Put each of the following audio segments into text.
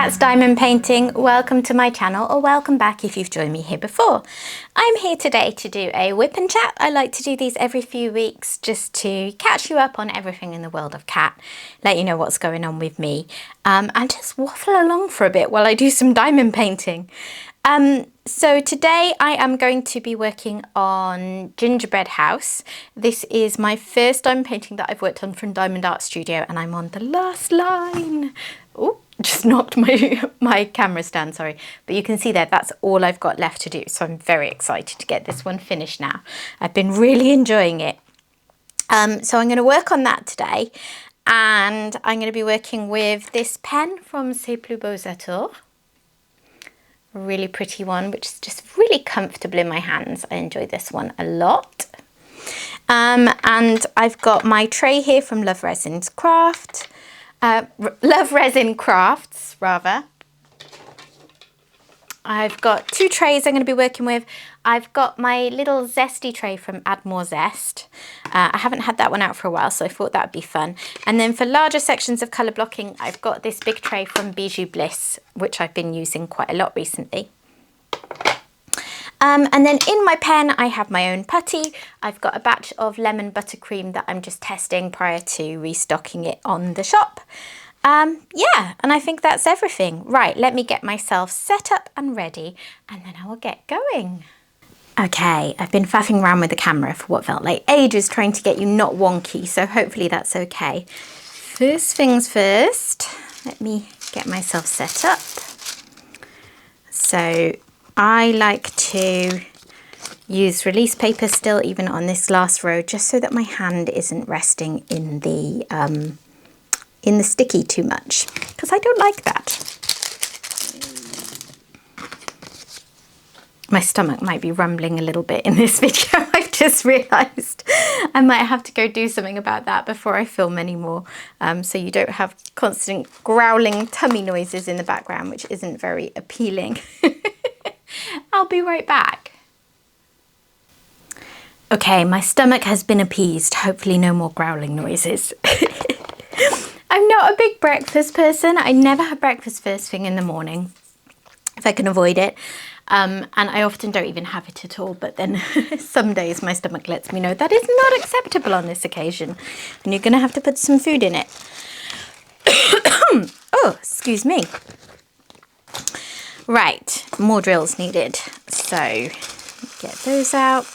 Cat's Diamond Painting. Welcome to my channel, or welcome back if you've joined me here before. I'm here today to do a whip and chat. I like to do these every few weeks just to catch you up on everything in the world of cat, let you know what's going on with me, and just waffle along for a bit while I do some diamond painting. So today I am going to be working on Gingerbread House. This is my first diamond painting that I've worked on from Diamond Art Studio, and I'm on the last line. Oh, just knocked my camera stand, sorry. But you can see there, that's all I've got left to do. So I'm very excited to get this one finished now. I've been really enjoying it. So I'm going to work on that today. And I'm going to be working with this pen from C'est Plus Beaux Atours. A really pretty one, which is just really comfortable in my hands. I enjoy this one a lot. And I've got my tray here from Love Resin Crafts, rather. I've got two trays I'm going to be working with. I've got my little zesty tray from Add More Zest. I haven't had that one out for a while, so I thought that'd be fun. And then for larger sections of colour blocking, I've got this big tray from Bijou Bliss, which I've been using quite a lot recently. And then in my pen, I have my own putty. I've got a batch of lemon buttercream that I'm just testing prior to restocking it on the shop. Yeah, and I think that's everything. Right, let me get myself set up and ready, and then I will get going. Okay, I've been faffing around with the camera for what felt like ages trying to get you not wonky, so hopefully that's okay. First things first, let me get myself set up. So I like to use release paper still, even on this last row, just so that my hand isn't resting in the sticky too much, because I don't like that. My stomach might be rumbling a little bit in this video. I've just realised I might have to go do something about that before I film anymore, so you don't have constant growling tummy noises in the background, which isn't very appealing. I'll be right back. Okay, my stomach has been appeased. Hopefully no more growling noises. I'm not a big breakfast person. I never have breakfast first thing in the morning, if I can avoid it. And I often don't even have it at all. But then some days my stomach lets me know that is not acceptable on this occasion, and you're going to have to put some food in it. Oh, excuse me. Right, more drills needed. So get those out.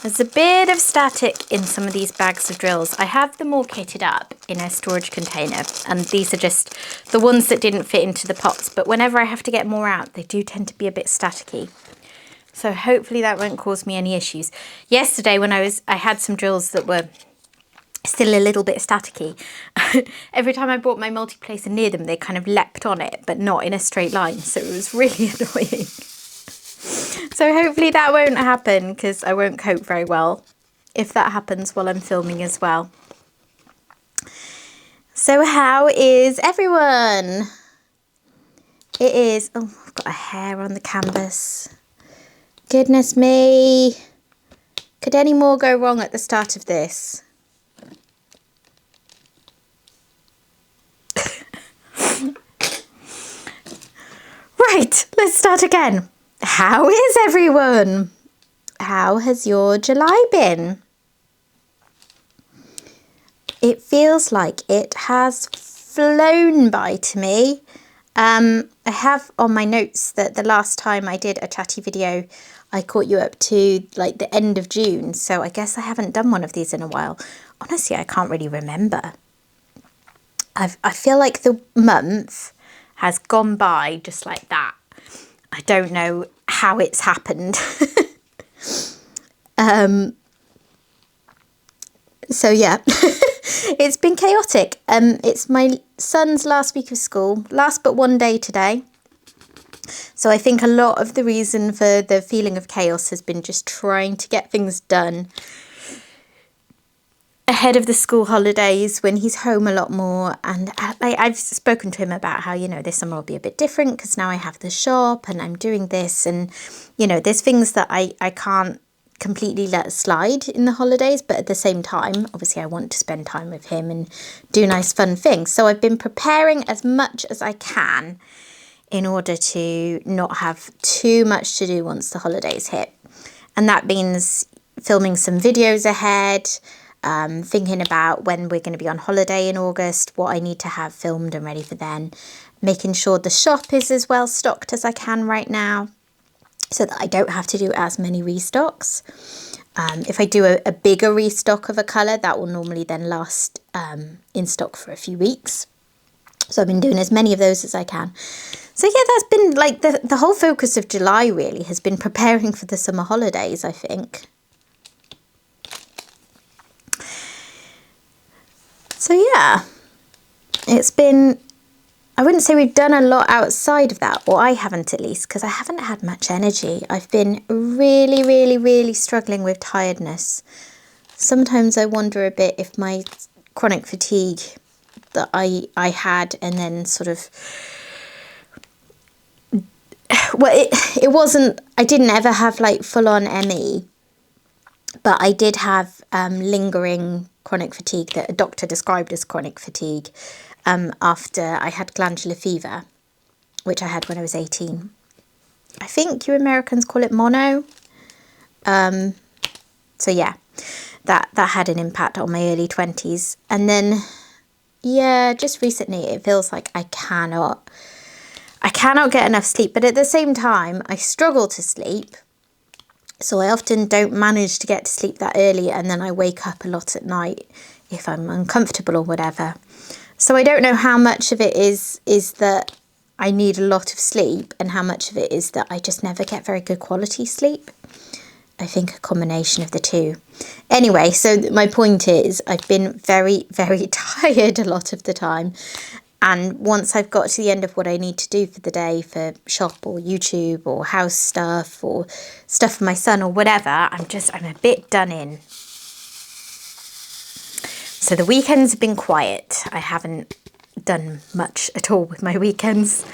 There's a bit of static in some of these bags of drills. I have them all kitted up in a storage container, and these are just the ones that didn't fit into the pots, but whenever I have to get more out, they do tend to be a bit staticky. So hopefully that won't cause me any issues. Yesterday when I had some drills that were still a little bit staticky. Every time I brought my multiplacer near them, they kind of leapt on it, but not in a straight line, so it was really annoying. So hopefully that won't happen, because I won't cope very well if that happens while I'm filming as well. So how is everyone? It is, oh, I've got a hair on the canvas. Goodness me. Could any more go wrong at the start of this? Right, let's start again. How is everyone? How has your July been? It feels like it has flown by to me. I have on my notes that the last time I did a chatty video, I caught you up to like the end of June. So I guess I haven't done one of these in a while. Honestly, I can't really remember. I feel like the month has gone by just like that. I don't know how it's happened. So yeah, it's been chaotic. It's my son's last week of school, last but one day today. So I think a lot of the reason for the feeling of chaos has been just trying to get things done ahead of the school holidays when he's home a lot more. And I've spoken to him about how, you know, this summer will be a bit different because now I have the shop and I'm doing this, and, you know, there's things that I can't completely let slide in the holidays, but at the same time, obviously I want to spend time with him and do nice fun things. So I've been preparing as much as I can in order to not have too much to do once the holidays hit. And that means filming some videos ahead, thinking about when we're going to be on holiday in August, what I need to have filmed and ready for then, making sure the shop is as well stocked as I can right now, so that I don't have to do as many restocks. If I do a bigger restock of a colour, that will normally then last in stock for a few weeks. So I've been doing as many of those as I can. So yeah, that's been like the whole focus of July really has been preparing for the summer holidays, I think. So yeah, it's been, I wouldn't say we've done a lot outside of that, or I haven't at least, because I haven't had much energy. I've been really, really, really struggling with tiredness. Sometimes I wonder a bit if my chronic fatigue that I had and then sort of, well, it wasn't, I didn't ever have like full-on ME, but I did have lingering chronic fatigue that a doctor described as chronic fatigue after I had glandular fever, which I had when I was 18. I think you Americans call it mono. So yeah, that had an impact on my early 20s. And then, yeah, just recently it feels like I cannot get enough sleep. But at the same time, I struggle to sleep. So I often don't manage to get to sleep that early, and then I wake up a lot at night if I'm uncomfortable or whatever. So I don't know how much of it is that I need a lot of sleep and how much of it is that I just never get very good quality sleep. I think a combination of the two. Anyway, so my point is I've been very, very tired a lot of the time. And once I've got to the end of what I need to do for the day for shop or YouTube or house stuff or stuff for my son or whatever, I'm a bit done in. So the weekends have been quiet. I haven't done much at all with my weekends.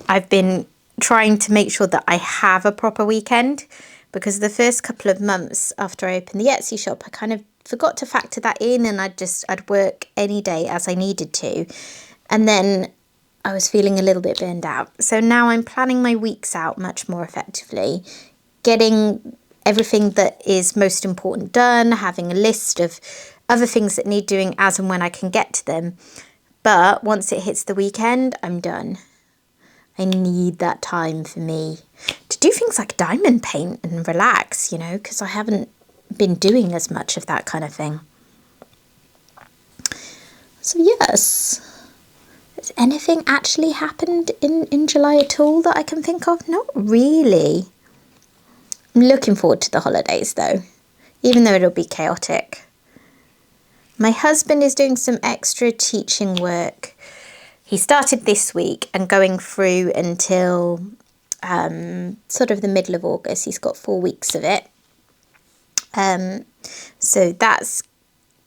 I've been trying to make sure that I have a proper weekend, because the first couple of months after I opened the Etsy shop, I kind of forgot to factor that in, and I'd work any day as I needed to. And then I was feeling a little bit burned out. So now I'm planning my weeks out much more effectively, getting everything that is most important done, having a list of other things that need doing as and when I can get to them. But once it hits the weekend, I'm done. I need that time for me to do things like diamond paint and relax, you know, because I haven't been doing as much of that kind of thing. So yes. Has anything actually happened in July at all that I can think of? Not really. I'm looking forward to the holidays though, even though it'll be chaotic. My husband is doing some extra teaching work. He started this week and going through until sort of the middle of August. He's got 4 weeks of it. So that's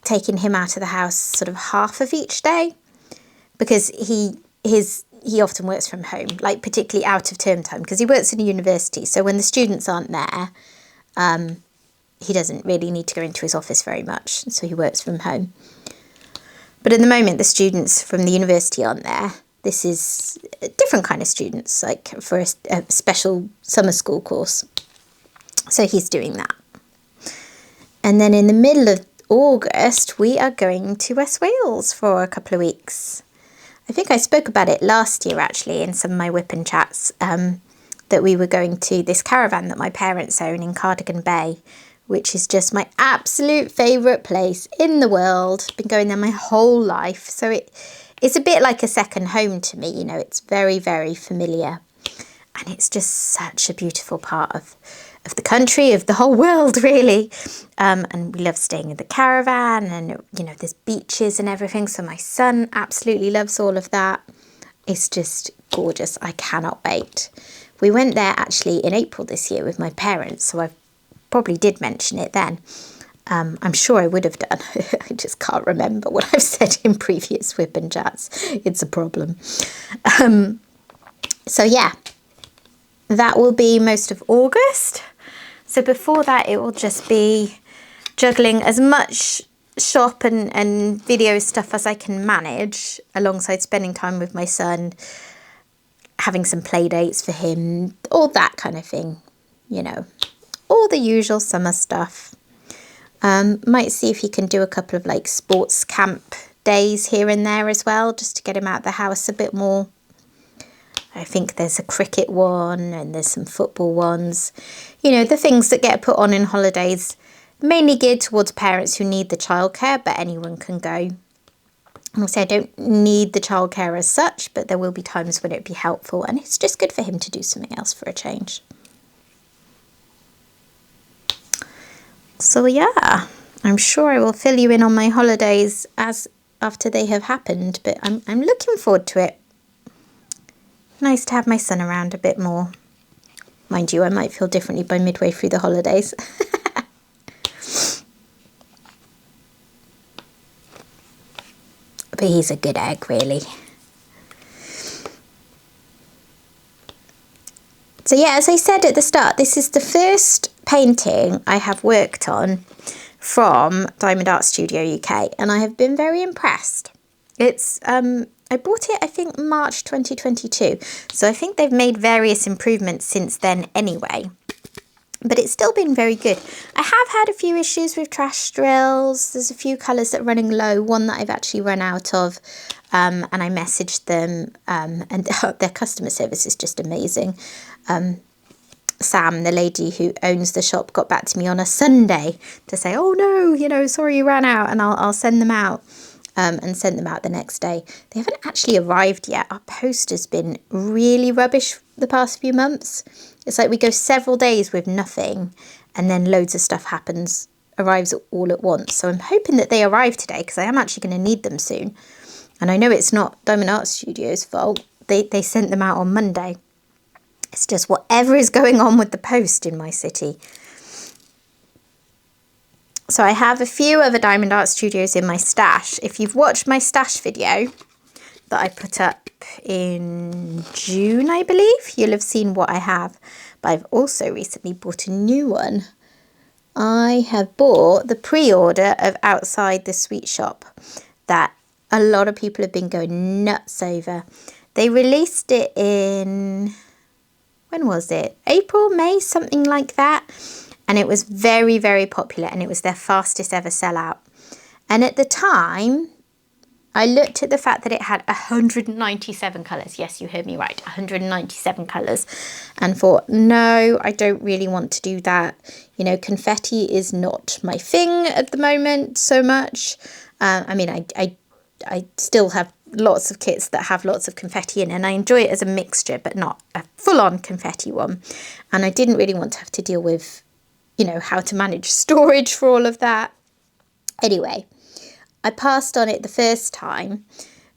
taking him out of the house sort of half of each day, because he often works from home, like particularly out of term time, because he works in a university. So when the students aren't there, he doesn't really need to go into his office very much. So he works from home. But at the moment, the students from the university aren't there. This is a different kind of students, like for a special summer school course. So he's doing that. And then in the middle of August, we are going to West Wales for a couple of weeks. I think I spoke about it last year, actually, in some of my WIP'n'Chats, that we were going to this caravan that my parents own in Cardigan Bay, which is just my absolute favourite place in the world. Been going there my whole life. So it's a bit like a second home to me, you know, it's very, very familiar. And it's just such a beautiful part of the country, of the whole world, really. And we love staying in the caravan, and, you know, there's beaches and everything. So my son absolutely loves all of that. It's just gorgeous. I cannot wait. We went there actually in April this year with my parents, so I probably did mention it then. I'm sure I would have done. I just can't remember what I've said in previous WIP'n'Chats. It's a problem. So yeah, that will be most of August. So before that, it will just be juggling as much shop and video stuff as I can manage, alongside spending time with my son, having some play dates for him, all that kind of thing, you know, all the usual summer stuff. Might see if you can do a couple of like sports camp days here and there as well, just to get him out of the house a bit more. I think there's a cricket one and there's some football ones, you know, the things that get put on in holidays, mainly geared towards parents who need the childcare, but anyone can go. And also, I don't need the childcare as such, but there will be times when it'd be helpful, and it's just good for him to do something else for a change. So yeah, I'm sure I will fill you in on my holidays after they have happened, but I'm looking forward to it. Nice to have my son around a bit more. Mind you, I might feel differently by midway through the holidays. But he's a good egg, really. So yeah, as I said at the start, this is the first painting I have worked on from Diamond Art Studio UK, and I have been very impressed. It's I bought it, I think, March 2022, so I think they've made various improvements since then anyway. But it's still been very good. I have had a few issues with trash drills. There's a few colours that are running low. One that I've actually run out of, and I messaged them, and their customer service is just amazing. Sam, the lady who owns the shop, got back to me on a Sunday to say, oh no, you know, sorry you ran out, and I'll send them out. And sent them out the next day. They haven't actually arrived yet. Our post has been really rubbish the past few months. It's like we go several days with nothing, and then loads of stuff arrives all at once. So I'm hoping that they arrive today, because I am actually going to need them soon. And I know it's not Diamond Art Studio's fault. They sent them out on Monday. It's just whatever is going on with the post in my city. So I have a few other Diamond Art Studios in my stash. If you've watched my stash video that I put up in June, I believe, you'll have seen what I have. But I've also recently bought a new one. I have bought the pre-order of Outside the Sweet Shop that a lot of people have been going nuts over. They released it in, when was it? April, May, something like that. And it was very, very popular, and it was their fastest ever sellout. And at the time, I looked at the fact that it had 197 colours. Yes, you heard me right, 197 colours. And thought, no, I don't really want to do that. You know, confetti is not my thing at the moment so much. I mean, I still have lots of kits that have lots of confetti in, and I enjoy it as a mixture, but not a full-on confetti one. And I didn't really want to have to deal with, you know, how to manage storage for all of that. Anyway, I passed on it the first time,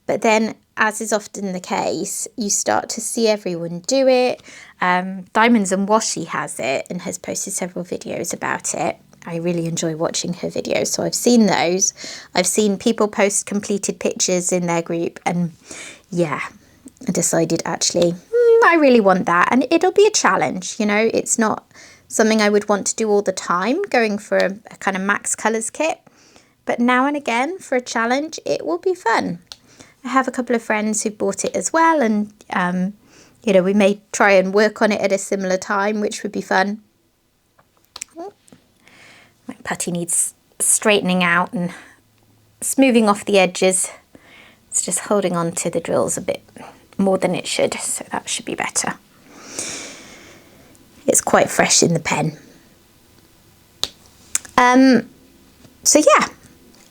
but then, as is often the case, you start to see everyone do it. Diamonds and Washi has it and has posted several videos about it. I really enjoy watching her videos, so I've seen those. I've seen people post completed pictures in their group, and yeah, I decided actually, I really want that, and it'll be a challenge, you know. It's not something I would want to do all the time, going for a kind of max colours kit. But now and again, for a challenge, it will be fun. I have a couple of friends who bought it as well, and, you know, we may try and work on it at a similar time, which would be fun. My putty needs straightening out and smoothing off the edges. It's just holding on to the drills a bit more than it should, so that should be better. It's quite fresh in the pen. So yeah,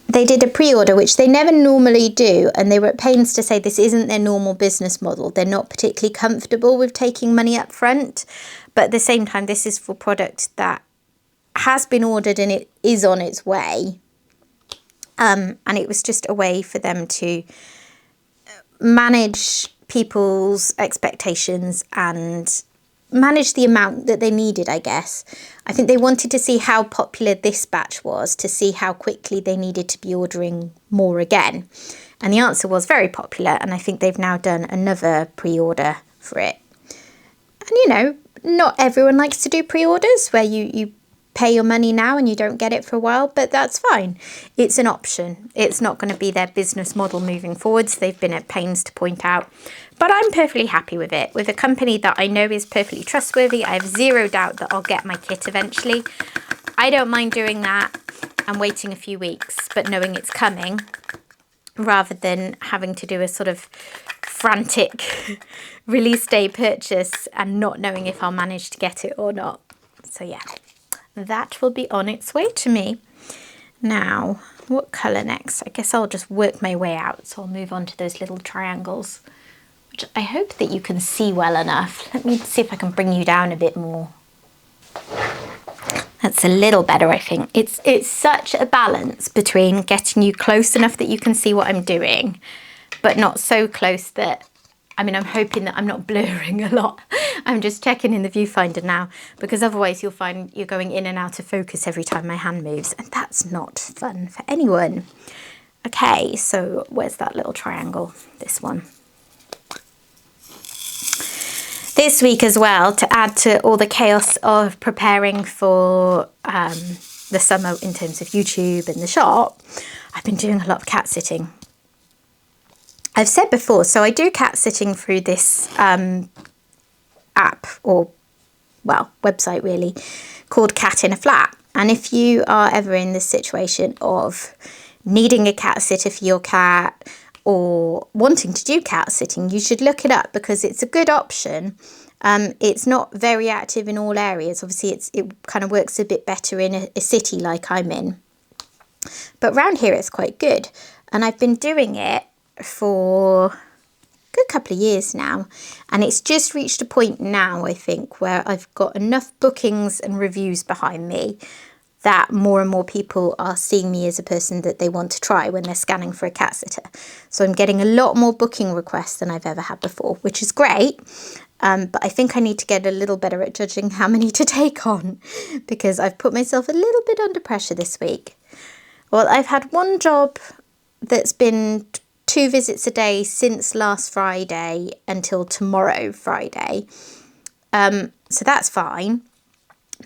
they did a pre-order, which they never normally do, and they were at pains to say this isn't their normal business model. They're not particularly comfortable with taking money up front, but at the same time, this is for product that has been ordered and it is on its way. And it was just a way for them to manage people's expectations and manage the amount that they needed, I guess. I think they wanted to see how popular this batch was, to see how quickly they needed to be ordering more again. And the answer was very popular, and I think they've now done another pre-order for it. you know, not everyone likes to do pre-orders where you pay your money now and you don't get it for a while, but that's fine. It's an option. It's not going to be their business model moving forwards. They've been at pains to point out, but I'm perfectly happy with it. With a company that I know is perfectly trustworthy, I have zero doubt that I'll get my kit eventually. I don't mind doing that and waiting a few weeks, but knowing it's coming, rather than having to do a sort of frantic release day purchase and not knowing if I'll manage to get it or not. So yeah, that will be on its way to me. Now, what colour next? I guess I'll just work my way out. So I'll move on to those little triangles, which I hope that you can see well enough. Let me see if I can bring you down a bit more. That's a little better, I think. It's such a balance between getting you close enough that you can see what I'm doing, but not so close that, I mean, I'm hoping that I'm not blurring a lot. I'm just checking in the viewfinder now, because otherwise you'll find you're going in and out of focus every time my hand moves, and that's not fun for anyone. Okay, so where's that little triangle? This one. This week as well, to add to all the chaos of preparing for the summer in terms of YouTube and the shop, I've been doing a lot of cat sitting. I've said before, so I do cat sitting through this app, or, well, website really, called Cat in a Flat. And if you are ever in this situation of needing a cat sitter for your cat, or wanting to do cat sitting, you should look it up, because it's a good option. It's not very active in all areas. Obviously, it kind of works a bit better in a city like I'm in. But around here, it's quite good. And I've been doing it for a good couple of years now. And it's just reached a point now, I think, where I've got enough bookings and reviews behind me that more and more people are seeing me as a person that they want to try when they're scanning for a cat sitter. So I'm getting a lot more booking requests than I've ever had before, which is great. But I think I need to get a little better at judging how many to take on, because I've put myself a little bit under pressure this week. Well, I've had one job that's been 2 visits a day since last Friday until tomorrow, Friday. So that's fine.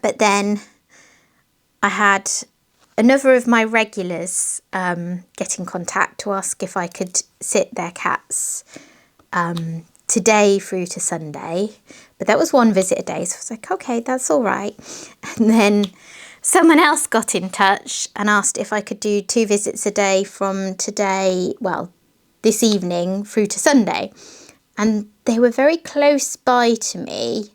But then I had another of my regulars get in contact to ask if I could sit their cats today through to Sunday. But that was 1 visit a day, so I was like, okay, that's all right. And then someone else got in touch and asked if I could do 2 visits a day from today, well, this evening through to Sunday. And they were very close by to me.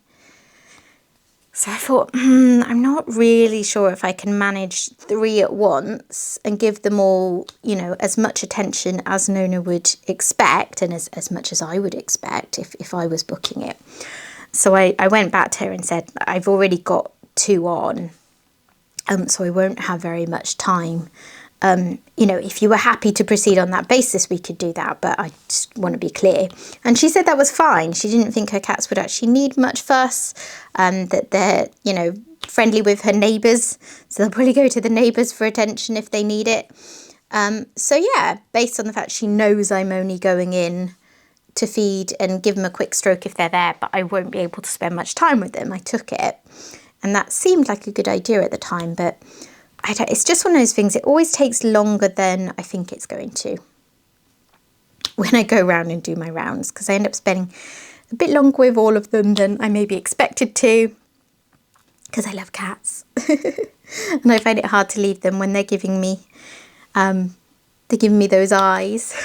So I thought, I'm not really sure if I can manage 3 at once and give them all, you know, as much attention as Nona would expect, and as much as I would expect if I was booking it. So I went back to her and said, I've already got 2 on, so I won't have very much time. You know, if you were happy to proceed on that basis, we could do that, but I just want to be clear. And she said that was fine. She didn't think her cats would actually need much fuss, that they're, you know, friendly with her neighbours, so they'll probably go to the neighbours for attention if they need it. So yeah, based on the fact she knows I'm only going in to feed and give them a quick stroke if they're there, but I won't be able to spend much time with them, I took it. And that seemed like a good idea at the time, but it's just one of those things. It always takes longer than I think it's going to when I go around and do my rounds, because I end up spending a bit longer with all of them than I maybe expected to, because I love cats. And I find it hard to leave them when they're giving me those eyes.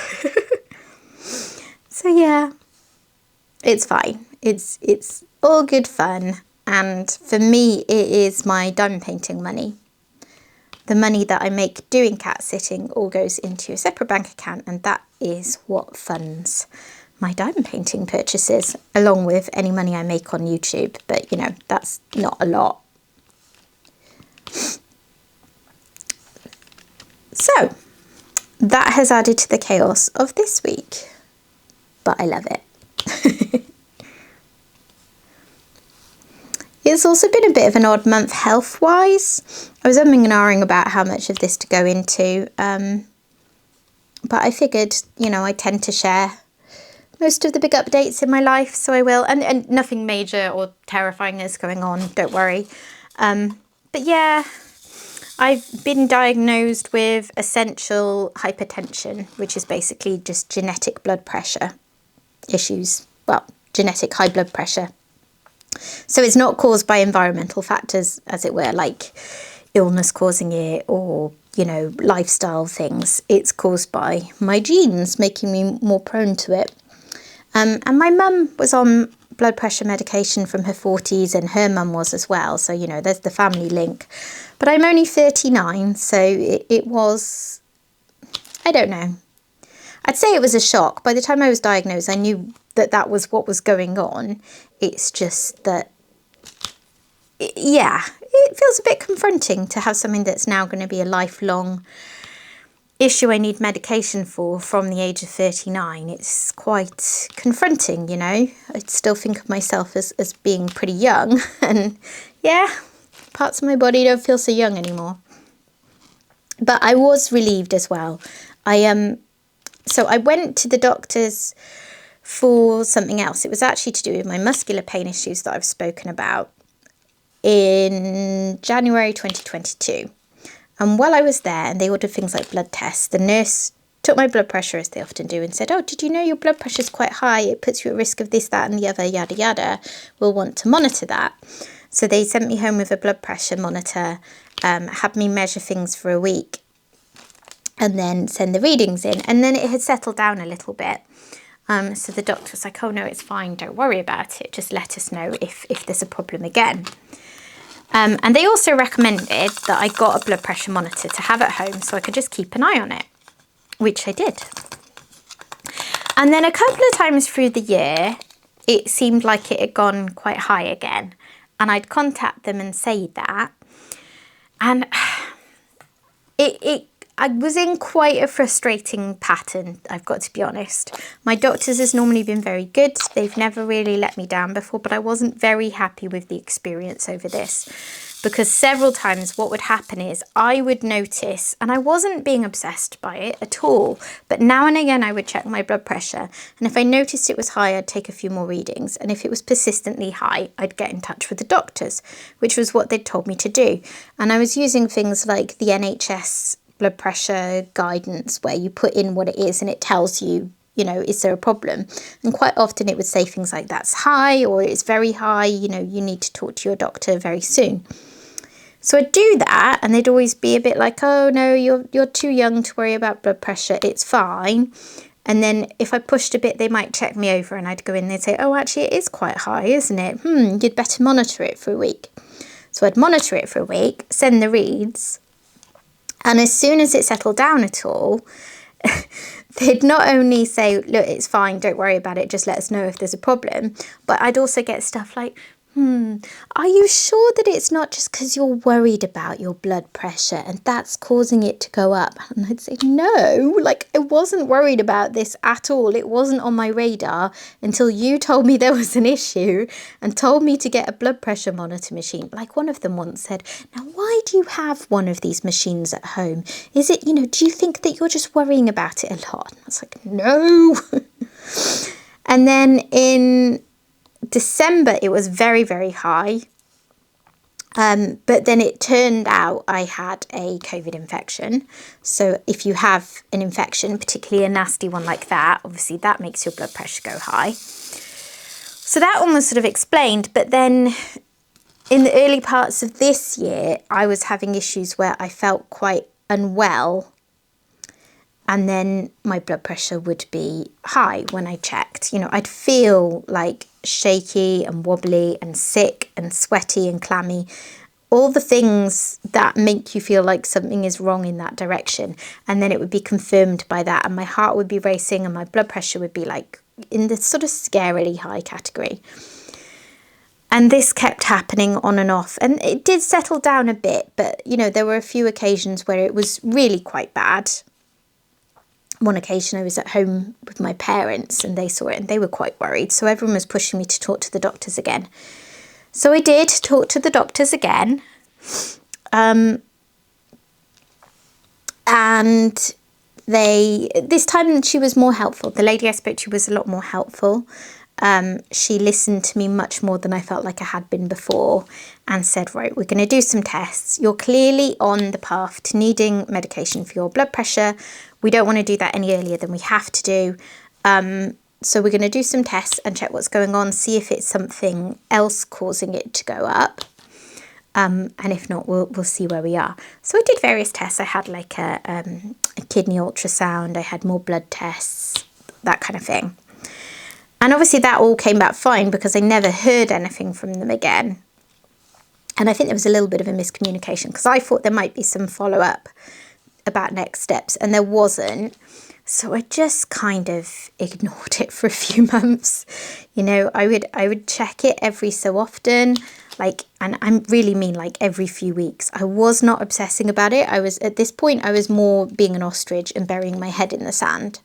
So yeah, it's fine. It's all good fun. And for me, it is my diamond painting money. The money that I make doing cat sitting all goes into a separate bank account, and that is what funds my diamond painting purchases, along with any money I make on YouTube. But, you know, that's not a lot. So, that has added to the chaos of this week, but I love it. It's also been a bit of an odd month health-wise. I was umming and ahhing about how much of this to go into, but I figured, you know, I tend to share most of the big updates in my life, so I will. And nothing major or terrifying is going on, don't worry. But yeah, I've been diagnosed with essential hypertension, which is basically just genetic blood pressure issues. Well, genetic high blood pressure. So it's not caused by environmental factors, as it were, like illness causing it or, you know, lifestyle things. It's caused by my genes making me more prone to it. And my mum was on blood pressure medication from her 40s, and her mum was as well. So, you know, there's the family link. But I'm only 39, so it was, I don't know. I'd say it was a shock. By the time I was diagnosed, I knew that that was what was going on. It's just that, yeah, it feels a bit confronting to have something that's now going to be a lifelong issue I need medication for from the age of 39. It's quite confronting, you know. I still think of myself as being pretty young, and yeah, parts of my body don't feel so young anymore. But I was relieved as well. So I went to the doctors for something else. It was actually to do with my muscular pain issues that I've spoken about in January 2022. And while I was there, and they ordered things like blood tests, the nurse took my blood pressure, as they often do, and said, oh, did you know your blood pressure is quite high? It puts you at risk of this, that, and the other, yada, yada. We'll want to monitor that. So they sent me home with a blood pressure monitor, had me measure things for a week, and then send the readings in. And then it had settled down a little bit. So the doctor was like, oh, no, it's fine. Don't worry about it. Just let us know if there's a problem again. And they also recommended that I got a blood pressure monitor to have at home so I could just keep an eye on it, which I did. And then a couple of times through the year, it seemed like it had gone quite high again. And I'd contact them and say that. And I was in quite a frustrating pattern, I've got to be honest. My doctors has normally been very good. They've never really let me down before, but I wasn't very happy with the experience over this. Because several times what would happen is I would notice, and I wasn't being obsessed by it at all, but now and again I would check my blood pressure. And if I noticed it was high, I'd take a few more readings. And if it was persistently high, I'd get in touch with the doctors, which was what they'd told me to do. And I was using things like the NHS blood pressure guidance, where you put in what it is and it tells you, you know, is there a problem? And quite often it would say things like that's high or it's very high, you know, you need to talk to your doctor very soon. So I'd do that, and they'd always be a bit like, oh no, you're too young to worry about blood pressure, it's fine. And then if I pushed a bit, they might check me over and I'd go in and they'd say, oh, actually it is quite high, isn't it? You'd better monitor it for a week. So I'd monitor it for a week, send the reads, and as soon as it settled down at all, they'd not only say, look, it's fine, don't worry about it, just let us know if there's a problem, but I'd also get stuff like, are you sure that it's not just because you're worried about your blood pressure and that's causing it to go up? And I'd say, no, like I wasn't worried about this at all. It wasn't on my radar until you told me there was an issue and told me to get a blood pressure monitor machine. Like one of them once said, now why do you have one of these machines at home? Is it, you know, do you think that you're just worrying about it a lot? And I was like, no. And then in December, it was very, very high. But then it turned out I had a COVID infection. So if you have an infection, particularly a nasty one like that, obviously that makes your blood pressure go high. So that one was sort of explained. But then in the early parts of this year, I was having issues where I felt quite unwell. And then my blood pressure would be high when I checked. You know, I'd feel like shaky and wobbly and sick and sweaty and clammy. All the things that make you feel like something is wrong in that direction. And then it would be confirmed by that. And my heart would be racing and my blood pressure would be like in the sort of scarily high category. And this kept happening on and off. And it did settle down a bit. But, you know, there were a few occasions where it was really quite bad. One occasion I was at home with my parents and they saw it and they were quite worried. So everyone was pushing me to talk to the doctors again. So I did talk to the doctors again. And this time she was more helpful. The lady I spoke to was a lot more helpful. She listened to me much more than I felt like I had been before, and said, right, we're going to do some tests. You're clearly on the path to needing medication for your blood pressure. We don't want to do that any earlier than we have to do. So we're going to do some tests and check what's going on, see if it's something else causing it to go up. And if not, we'll see where we are. So I did various tests. I had like a kidney ultrasound. I had more blood tests, that kind of thing. And obviously that all came back fine because I never heard anything from them again. And I think there was a little bit of a miscommunication because I thought there might be some follow-up about next steps, and there wasn't. So I just kind of ignored it for a few months. You know, I would check it every so often, like, and I really mean like every few weeks. I was not obsessing about it. At this point, I was more being an ostrich and burying my head in the sand.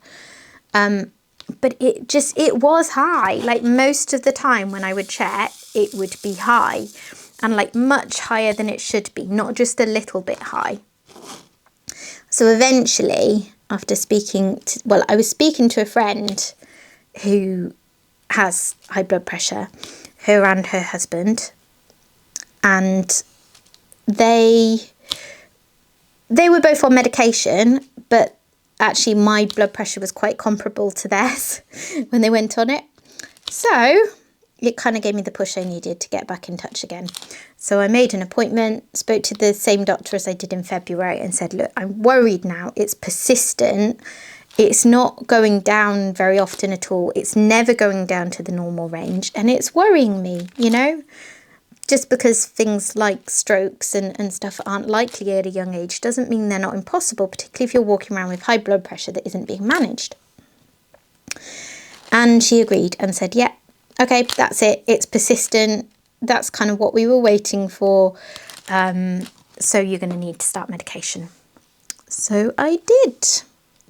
But it was high. Like most of the time when I would check, it would be high, and like much higher than it should be, not just a little bit high. So eventually, after I was speaking to a friend who has high blood pressure, her and her husband, and they were both on medication, but actually my blood pressure was quite comparable to theirs when they went on it. So it kind of gave me the push I needed to get back in touch again. So I made an appointment, spoke to the same doctor as I did in February, and said, look, I'm worried now. It's persistent. It's not going down very often at all. It's never going down to the normal range. And it's worrying me, you know. Just because things like strokes and stuff aren't likely at a young age doesn't mean they're not impossible, particularly if you're walking around with high blood pressure that isn't being managed. And she agreed and said, yeah, okay, that's it. It's persistent. That's kind of what we were waiting for. So you're going to need to start medication. So I did.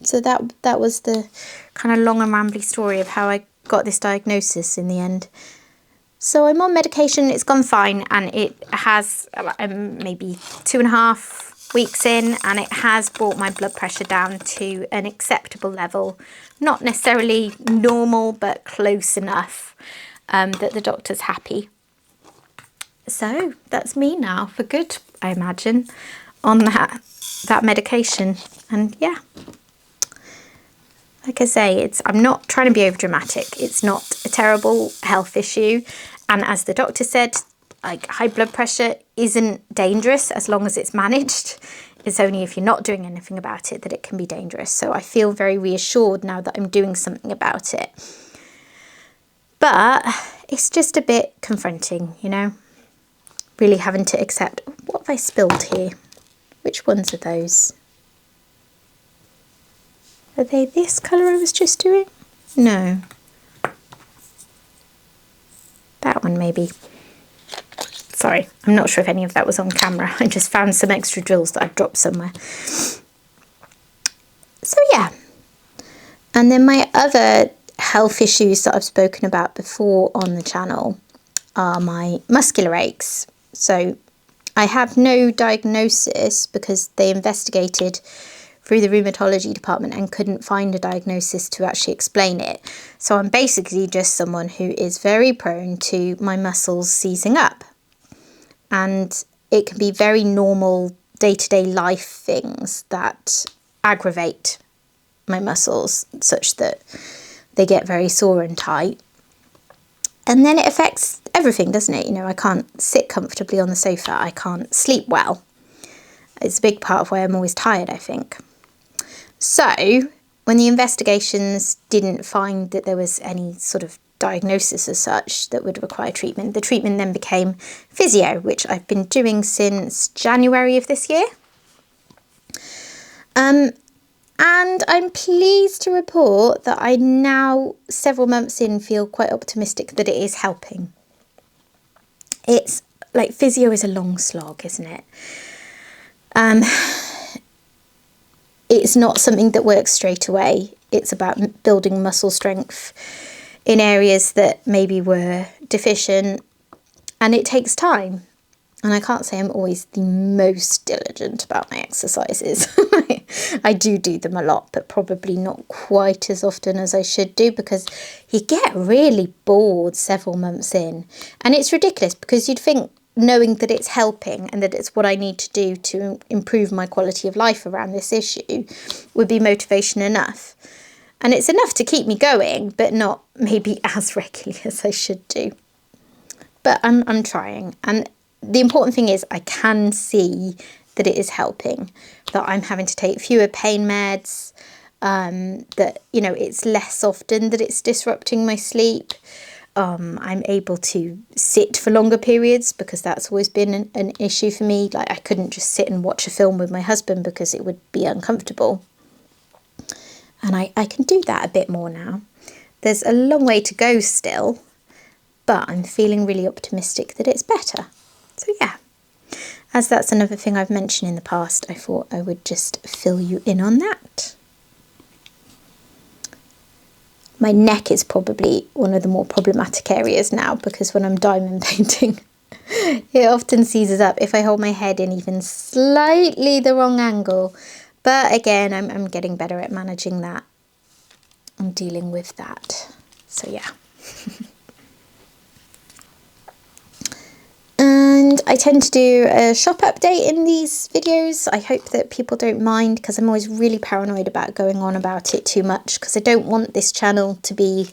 So that was the kind of long and rambly story of how I got this diagnosis in the end. So I'm on medication, it's gone fine, and it has maybe 2.5 weeks in, and it has brought my blood pressure down to an acceptable level. Not necessarily normal, but close enough that the doctor's happy. So that's me now for good, I imagine, on that medication. And yeah, like I say, I'm not trying to be over dramatic. It's not a terrible health issue. And as the doctor said, like high blood pressure isn't dangerous as long as it's managed. It's only if you're not doing anything about it that it can be dangerous. So I feel very reassured now that I'm doing something about it. But it's just a bit confronting, you know, really having to accept, what have I spilled here? Which ones are those? Are they this colour I was just doing? No. That one maybe. Sorry, I'm not sure if any of that was on camera. I just found some extra drills that I've dropped somewhere. So yeah. And then my other health issues that I've spoken about before on the channel are my muscular aches. So I have no diagnosis because they investigated through the rheumatology department and couldn't find a diagnosis to actually explain it. So I'm basically just someone who is very prone to my muscles seizing up. And it can be very normal day-to-day life things that aggravate my muscles such that they get very sore and tight. And then it affects everything, doesn't it? You know, I can't sit comfortably on the sofa. I can't sleep well. It's a big part of why I'm always tired, I think. So when the investigations didn't find that there was any sort of diagnosis as such that would require treatment, the treatment then became physio, which I've been doing since January of this year. And I'm pleased to report that I now, several months in, feel quite optimistic that it is helping. It's like physio is a long slog, isn't it? It's not something that works straight away. It's about building muscle strength in areas that maybe were deficient, and it takes time. And I can't say I'm always the most diligent about my exercises. I do them a lot, but probably not quite as often as I should do, because you get really bored several months in. And it's ridiculous, because you'd think knowing that it's helping and that it's what I need to do to improve my quality of life around this issue would be motivation enough. And it's enough to keep me going, but not maybe as regularly as I should do. But I'm trying. And the important thing is I can see that it is helping, that I'm having to take fewer pain meds, that, you know, it's less often that it's disrupting my sleep. I'm able to sit for longer periods, because that's always been an issue for me. Like, I couldn't just sit and watch a film with my husband because it would be uncomfortable. And I can do that a bit more now. There's a long way to go still, but I'm feeling really optimistic that it's better. So yeah, as that's another thing I've mentioned in the past, I thought I would just fill you in on that. My neck is probably one of the more problematic areas now, because when I'm diamond painting, it often seizes up if I hold my head in even slightly the wrong angle. But again, I'm getting better at managing that and dealing with that. So yeah. And I tend to do a shop update in these videos. I hope that people don't mind, because I'm always really paranoid about going on about it too much, because I don't want this channel to be,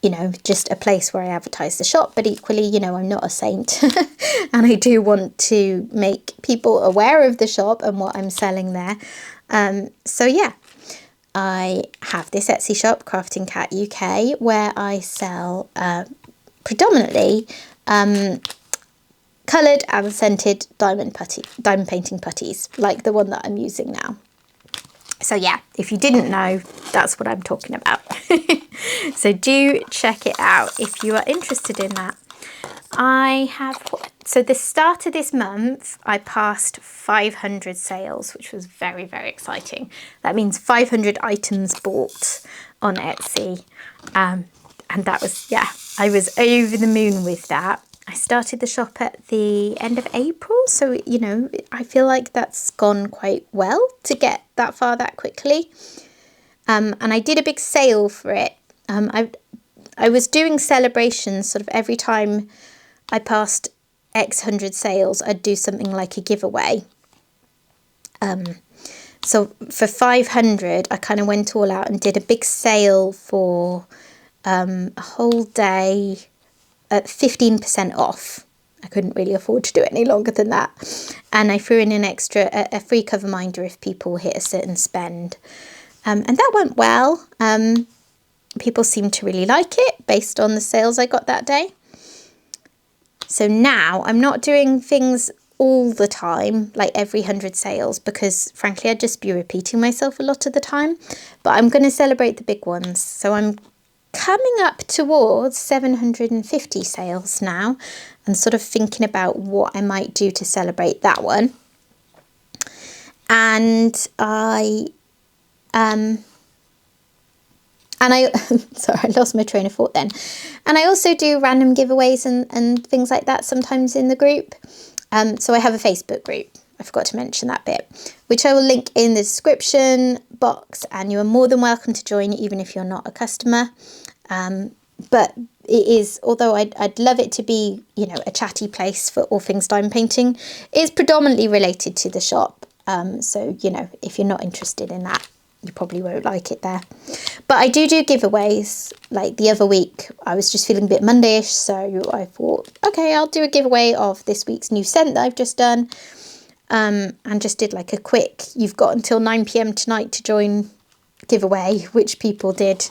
you know, just a place where I advertise the shop. But equally, you know, I'm not a saint and I do want to make people aware of the shop and what I'm selling there. So yeah, I have this Etsy shop, Crafting Cat UK, where I sell predominantly coloured and scented diamond painting putties, like the one that I'm using now. So yeah, if you didn't know, that's what I'm talking about. So do check it out if you are interested in that. So the start of this month, I passed 500 sales, which was very, very exciting. That means 500 items bought on Etsy. And that was, yeah, I was over the moon with that. I started the shop at the end of April, so, you know, I feel like that's gone quite well to get that far that quickly. And I did a big sale for it. I was doing celebrations sort of every time I passed X hundred sales, I'd do something like a giveaway. So for 500, I kind of went all out and did a big sale for a whole day at 15% off. I couldn't really afford to do it any longer than that. And I threw in an extra, a free cover minder if people hit a certain spend. And that went well. People seemed to really like it based on the sales I got that day. So now I'm not doing things all the time, like every 100 sales, because frankly, I'd just be repeating myself a lot of the time. But I'm going to celebrate the big ones. So I'm coming up towards 750 sales now, and sort of thinking about what I might do to celebrate that one. And I sorry, I lost my train of thought then. And I also do random giveaways and things like that sometimes in the group. So I have a Facebook group. I forgot to mention that bit, which I will link in the description box, and you are more than welcome to join even if you're not a customer. But it is, although I'd love it to be, you know, a chatty place for all things diamond painting, it's predominantly related to the shop. So, you know, if you're not interested in that, you probably won't like it there. But I do giveaways. Like the other week, I was just feeling a bit Monday-ish, so I thought, okay, I'll do a giveaway of this week's new scent that I've just done. And just did like a quick, you've got until 9 PM tonight to join giveaway, which people did.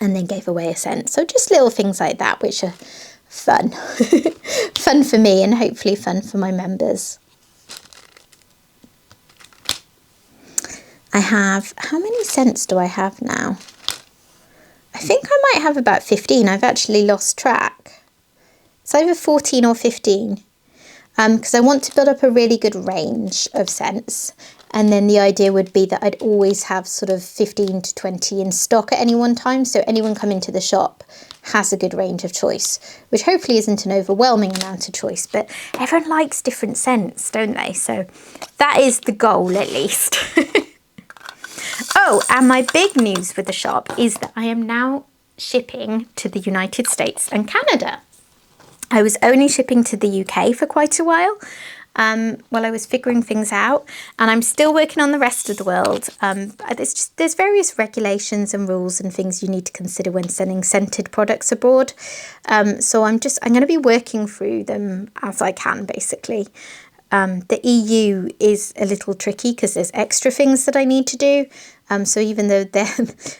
And then gave away a scent. So just little things like that, which are fun. Fun for me, and hopefully fun for my members. I have, how many scents do I have now? I think I might have about 15. I've actually lost track. It's either 14 or 15. because I want to build up a really good range of scents. And then the idea would be that I'd always have sort of 15 to 20 in stock at any one time. So anyone coming to the shop has a good range of choice, which hopefully isn't an overwhelming amount of choice, but everyone likes different scents, don't they? So that is the goal, at least. Oh, and my big news with the shop is that I am now shipping to the United States and Canada. I was only shipping to the UK for quite a while I was figuring things out, and I'm still working on the rest of the world. There's various regulations and rules and things you need to consider when sending scented products abroad. So I'm going to be working through them as I can, basically. The EU is a little tricky because there's extra things that I need to do. So even though they're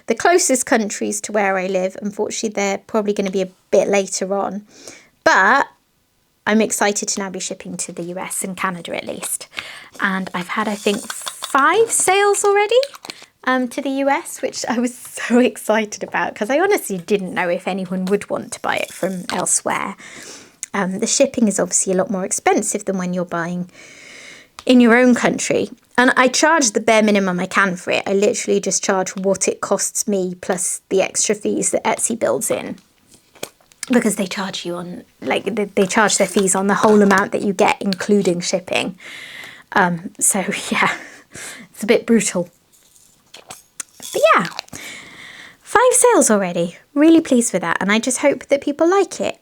the closest countries to where I live, unfortunately, they're probably going to be a bit later on. But I'm excited to now be shipping to the US and Canada at least. And I've had, I think, 5 sales already to the US, which I was so excited about because I honestly didn't know if anyone would want to buy it from elsewhere. The shipping is obviously a lot more expensive than when you're buying in your own country. And I charge the bare minimum I can for it. I literally just charge what it costs me plus the extra fees that Etsy builds in. Because they charge you on, they charge their fees on the whole amount that you get, including shipping. So yeah, it's a bit brutal. But yeah, 5 sales already. Really pleased with that. And I just hope that people like it.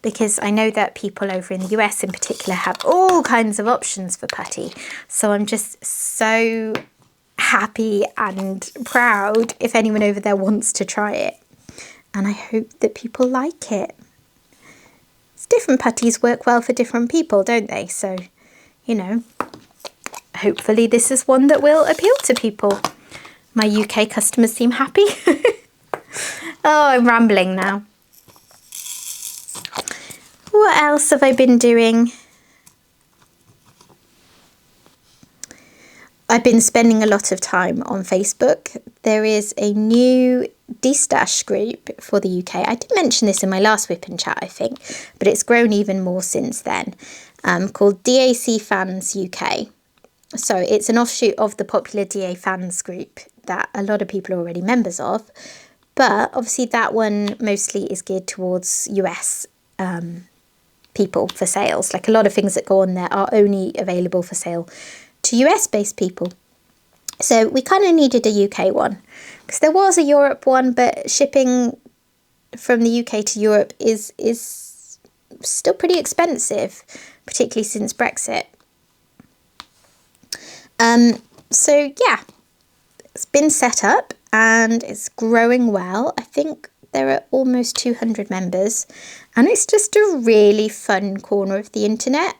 Because I know that people over in the US in particular have all kinds of options for putty. So I'm just so happy and proud if anyone over there wants to try it. And I hope that people like it. Different putties work well for different people, don't they? So, you know, hopefully this is one that will appeal to people. My UK customers seem happy. Oh, I'm rambling now. What else have I been doing? I've been spending a lot of time on Facebook. There is a new de-stash group for the UK. I did mention this in my last WIP'n'Chat, I think, but it's grown even more since then, called DAC Fans UK. So it's an offshoot of the popular DA Fans group that a lot of people are already members of, but obviously that one mostly is geared towards US people for sales. Like a lot of things that go on there are only available for sale to US-based people. So we kind of needed a UK one because there was a Europe one, but shipping from the UK to Europe is still pretty expensive, particularly since Brexit. So yeah, it's been set up and it's growing well. I think there are almost 200 members, and it's just a really fun corner of the internet.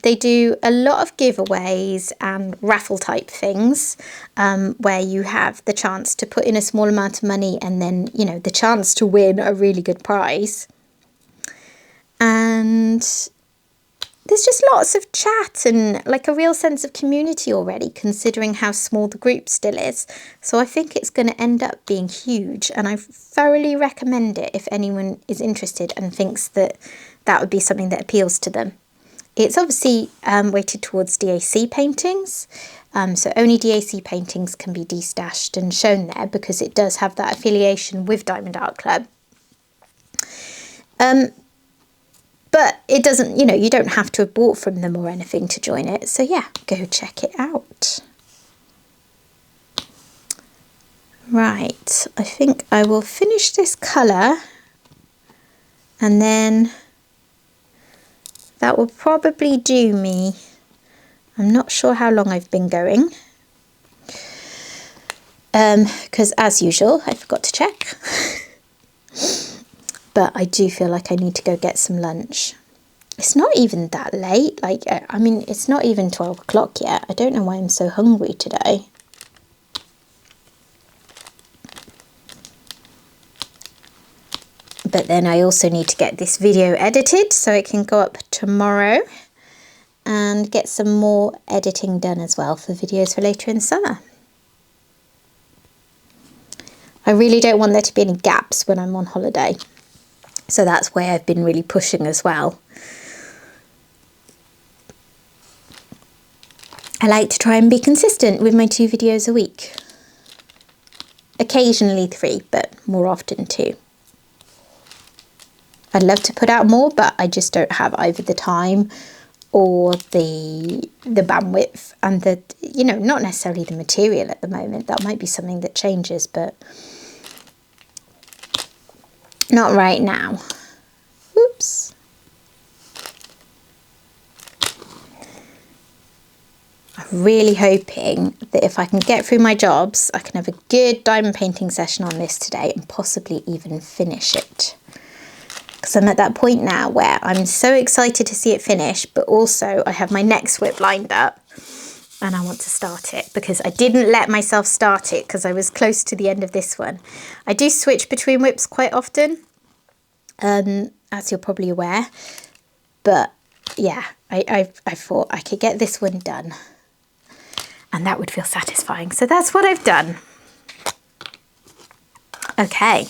They do a lot of giveaways and raffle type things where you have the chance to put in a small amount of money and then, you know, the chance to win a really good prize. And there's just lots of chat and like a real sense of community already, considering how small the group still is. So I think it's going to end up being huge, and I thoroughly recommend it if anyone is interested and thinks that that would be something that appeals to them. It's obviously weighted towards DAC paintings, so only DAC paintings can be de-stashed and shown there because it does have that affiliation with Diamond Art Club. But it doesn't, you know, you don't have to have bought from them or anything to join it. So yeah, go check it out. Right, I think I will finish this colour and then that will probably do me. I'm not sure how long I've been going. Because as usual, I forgot to check. But I do feel like I need to go get some lunch. It's not even that late. Like, I mean, it's not even 12 o'clock yet. I don't know why I'm so hungry today. But then I also need to get this video edited so it can go up tomorrow and get some more editing done as well for videos for later in summer. I really don't want there to be any gaps when I'm on holiday. So that's why I've been really pushing as well. I like to try and be consistent with my 2 videos a week. Occasionally 3, but more often 2. I'd love to put out more, but I just don't have either the time or the bandwidth and the, you know, not necessarily the material at the moment. That might be something that changes, but not right now. Oops. I'm really hoping that if I can get through my jobs, I can have a good diamond painting session on this today and possibly even finish it. Because I'm at that point now where I'm so excited to see it finish, but also I have my next WIP lined up and I want to start it because I didn't let myself start it because I was close to the end of this one. I do switch between WIPs quite often, as you're probably aware, but yeah, I thought I could get this one done and that would feel satisfying. So that's what I've done. Okay.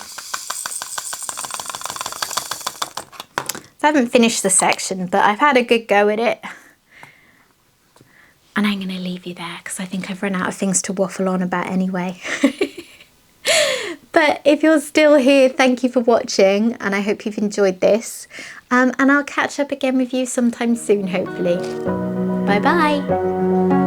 I haven't finished the section, but I've had a good go at it. And I'm going to leave you there because I think I've run out of things to waffle on about anyway. But if you're still here, thank you for watching and I hope you've enjoyed this. And I'll catch up again with you sometime soon, hopefully. Bye bye.